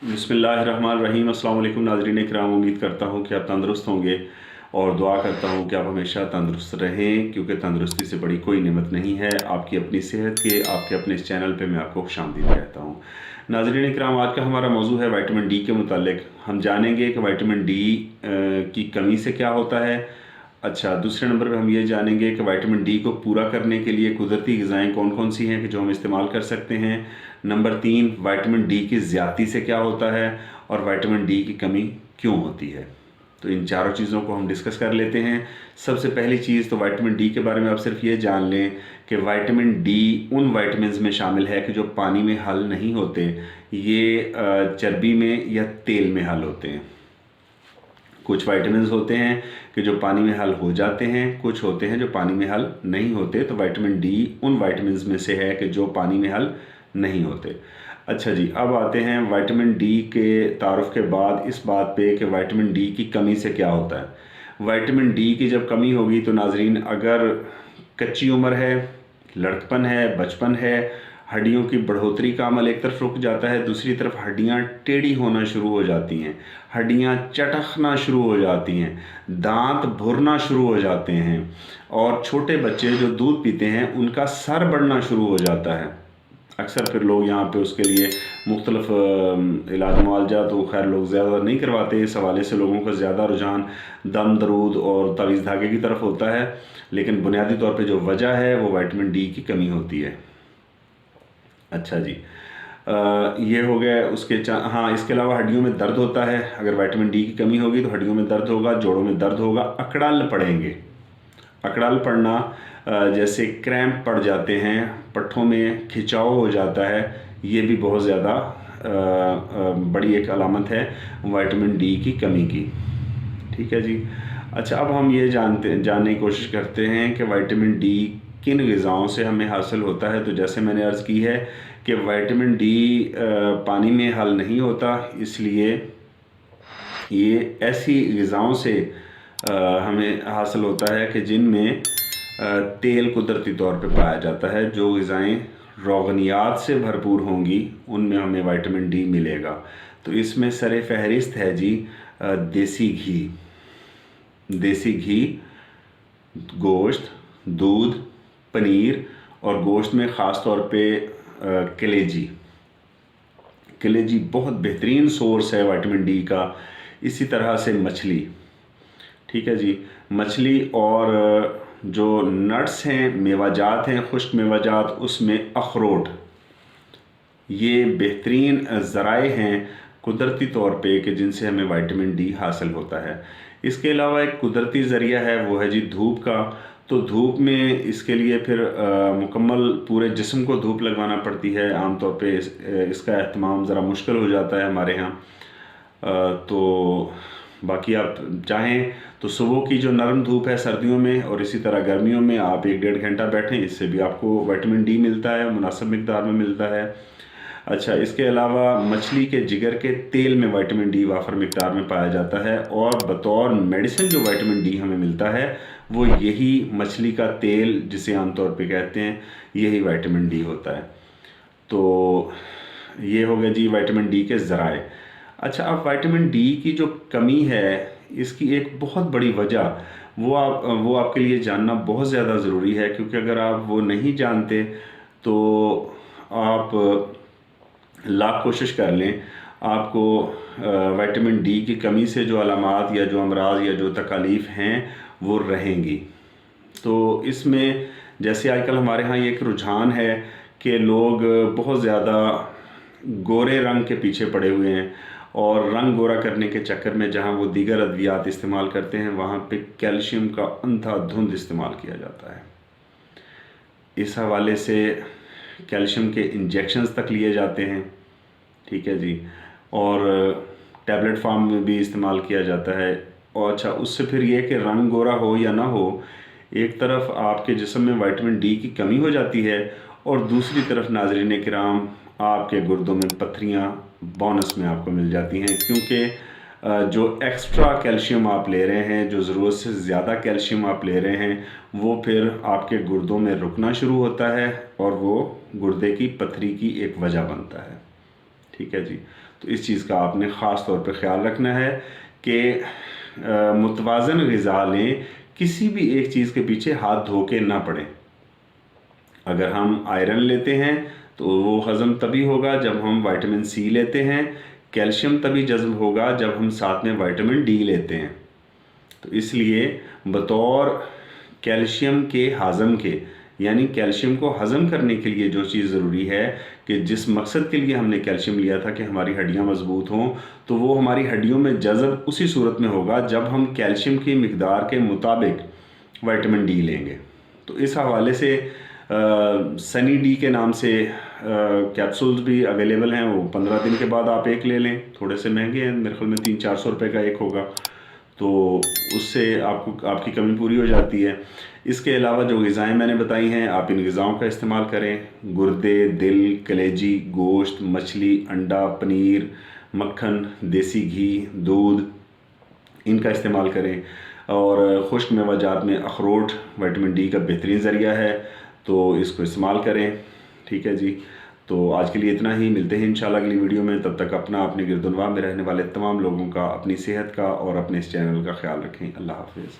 बिस्मिल्लाहिर्रहमानिर्रहीम। अस्सलाम वालेकुम नाज़रीन इकराम, उम्मीद करता हूँ कि आप तंदुरुस्त होंगे और दुआ करता हूँ कि आप हमेशा तंदुरुस्त रहें, क्योंकि तंदुरुस्ती से बड़ी कोई नेमत नहीं है। आपकी अपनी सेहत के आपके अपने इस चैनल पे मैं आपको खुशामदीद कहता हूँ। नाज़रीन इकराम, आज का हमारा मौजू है विटामिन डी के मुतालिक। हम जानेंगे कि विटामिन डी की कमी से क्या होता है। अच्छा, दूसरे नंबर पे हम ये जानेंगे कि विटामिन डी को पूरा करने के लिए कुदरती ग़िज़ाएँ कौन कौन सी हैं कि जो हम इस्तेमाल कर सकते हैं। नंबर 3, विटामिन डी की ज़्यादती से क्या होता है और विटामिन डी की कमी क्यों होती है। तो इन चारों चीज़ों को हम डिस्कस कर लेते हैं। सबसे पहली चीज़ तो विटामिन डी के बारे में आप सिर्फ ये जान लें कि विटामिन डी उन विटामिन्स में शामिल है कि जो पानी में हल नहीं होते, ये चर्बी में या तेल में हल होते हैं। कुछ विटामिन्स होते हैं कि जो पानी में हल हो जाते हैं, कुछ होते हैं जो पानी में हल नहीं होते। तो विटामिन डी उन विटामिन्स में से है कि जो पानी में हल नहीं होते। अच्छा जी, अब आते हैं विटामिन डी के तारुफ के बाद इस बात पे कि विटामिन डी की कमी से क्या होता है। विटामिन डी की जब कमी होगी तो नाजरीन, अगर कच्ची उम्र है, लड़कपन है, बचपन है, हड्डियों की बढ़ोतरी का अमल एक तरफ रुक जाता है, दूसरी तरफ हड्डियां टेढ़ी होना शुरू हो जाती हैं, हड्डियां चटकना शुरू हो जाती हैं, दांत भुरना शुरू हो जाते हैं, और छोटे बच्चे जो दूध पीते हैं उनका सर बढ़ना शुरू हो जाता है। अक्सर फिर लोग यहाँ पे उसके लिए मुख्तलिफ इलाज मुआलजा तो खैर लोग ज़्यादा नहीं करवाते। इस हवाले से लोगों का ज़्यादा रुझान दम दरूद और तावीज़ धागे की तरफ होता है, लेकिन बुनियादी तौर पे जो वजह है वो विटामिन डी की कमी होती है। अच्छा जी, ये हो गया उसके हाँ, इसके अलावा हड्डियों में दर्द होता है। अगर विटामिन डी की कमी होगी तो हड्डियों में दर्द होगा, जोड़ों में दर्द होगा, अकड़ाल पड़ेंगे। अकड़ाल पड़ना जैसे क्रैम्प पड़ जाते हैं, पट्ठों में खिंचाव हो जाता है, ये भी बहुत ज़्यादा बड़ी एक अलामत है विटामिन डी की कमी की। ठीक है जी। अच्छा, अब हम ये जानने की कोशिश करते हैं कि विटामिन डी किन ग़िज़ाओं से हमें हासिल होता है। तो जैसे मैंने अर्ज़ की है कि विटामिन डी पानी में हल नहीं होता, इसलिए ये ऐसी ग़िज़ाओं से हमें हासिल होता है कि जिनमें तेल कुदरती तौर पे पाया जाता है। जो ग़िज़ाएँ रोगनियात से भरपूर होंगी उनमें हमें विटामिन डी मिलेगा। तो इसमें सरे फहरिस्त है जी देसी घी। देसी घी, गोश्त, दूध, पनीर और गोश्त में ख़ास तौर पे कलेजी। कलेजी बहुत बेहतरीन सोर्स है विटामिन डी का। इसी तरह से मछली, ठीक है जी, मछली और जो नट्स हैं, मेवाजात हैं, खुश्क मेवाजात, उसमें अखरोट, ये बेहतरीन ज़राए हैं कुदरती तौर पे कि जिनसे हमें विटामिन डी हासिल होता है। इसके अलावा एक कुदरती ज़रिया है, वो है जी धूप का। तो धूप में इसके लिए फिर मुकम्मल पूरे जिस्म को धूप लगवाना पड़ती है। आमतौर पे इसका एहतमाम ज़रा मुश्किल हो जाता है हमारे यहाँ। तो बाकी आप चाहें तो सुबह की जो नरम धूप है सर्दियों में, और इसी तरह गर्मियों में आप 1-1.5 घंटा बैठें, इससे भी आपको विटामिन डी मिलता है, मुनासिब मिकदार में मिलता है। अच्छा, इसके अलावा मछली के जिगर के तेल में विटामिन डी वाफर मिकदार में पाया जाता है, और बतौर मेडिसिन जो विटामिन डी हमें मिलता है वो यही मछली का तेल, जिसे आमतौर पे कहते हैं, यही विटामिन डी होता है। तो ये हो गया जी विटामिन डी के ज़राए। अच्छा, अब विटामिन डी की जो कमी है, इसकी एक बहुत बड़ी वजह वो आपके लिए जानना बहुत ज़्यादा ज़रूरी है, क्योंकि अगर आप वो नहीं जानते तो आप लाख कोशिश कर लें, आपको विटामिन डी की कमी से जो अलामात या जो अमराज या जो तकालीफ हैं वो रहेंगी। तो इसमें जैसे आजकल हमारे यहाँ ये एक रुझान है कि लोग बहुत ज़्यादा गोरे रंग के पीछे पड़े हुए हैं, और रंग गोरा करने के चक्कर में जहाँ वो दीगर अद्वियात इस्तेमाल करते हैं वहाँ पे कैल्शियम का अंधाधुंध इस्तेमाल किया जाता है। इस हवाले से कैल्शियम के इंजेक्शंस तक लिए जाते हैं, ठीक है जी, और टैबलेट फॉर्म में भी इस्तेमाल किया जाता है। और अच्छा, उससे फिर ये कि रंग गोरा हो या ना हो, एक तरफ आपके जिस्म में विटामिन डी की कमी हो जाती है, और दूसरी तरफ नाज़रीन किराम आपके गुर्दों में पथरियाँ बोनस में आपको मिल जाती हैं, क्योंकि जो एक्स्ट्रा कैल्शियम आप ले रहे हैं, जो ज़रूरत से ज़्यादा कैल्शियम आप ले रहे हैं, वो फिर आपके गुर्दों में रुकना शुरू होता है, और वो गुर्दे की पथरी की एक वजह बनता है। ठीक है जी। تو اس چیز کا آپ نے خاص طور پہ خیال رکھنا ہے کہ متوازن غذا لیں، کسی بھی ایک چیز کے پیچھے ہاتھ دھو کے نہ پڑیں۔ اگر ہم آئرن لیتے ہیں تو وہ ہضم تبھی ہوگا جب ہم وائٹامن سی لیتے ہیں، کیلشیم تبھی جذب ہوگا جب ہم ساتھ میں وائٹامن ڈی لیتے ہیں۔ تو اس لیے بطور کیلشیم کے ہاضم کے، یعنی کیلشیم کو ہضم کرنے کے لیے جو چیز ضروری ہے کہ جس مقصد کے لیے ہم نے کیلشیم لیا تھا کہ ہماری ہڈیاں مضبوط ہوں، تو وہ ہماری ہڈیوں میں جذب اسی صورت میں ہوگا جب ہم کیلشیم کی مقدار کے مطابق وائٹامن ڈی لیں گے۔ تو اس حوالے سے سنی ڈی کے نام سے کیپسولز بھی اویلیبل ہیں، وہ 15 دن کے بعد آپ ایک لے لیں، تھوڑے سے مہنگے ہیں، میرے خیال میں 300-400 روپے کا ایک ہوگا، تو اس سے آپ کی کمی پوری ہو جاتی ہے۔ اس کے علاوہ جو غذائیں میں نے بتائی ہیں، آپ ان غذاؤں کا استعمال کریں، گردے، دل، کلیجی، گوشت، مچھلی، انڈا، پنیر، مکھن، دیسی گھی، دودھ، ان کا استعمال کریں۔ اور خشک میوہ جات میں اخروٹ وائٹامن ڈی کا بہترین ذریعہ ہے، تو اس کو استعمال کریں۔ ٹھیک ہے جی، تو آج کے لیے اتنا ہی، ملتے ہیں انشاءاللہ اگلی ویڈیو میں۔ تب تک اپنے گرد و نواح میں رہنے والے تمام لوگوں کا، اپنی صحت کا اور اپنے اس چینل کا خیال رکھیں۔ اللہ حافظ۔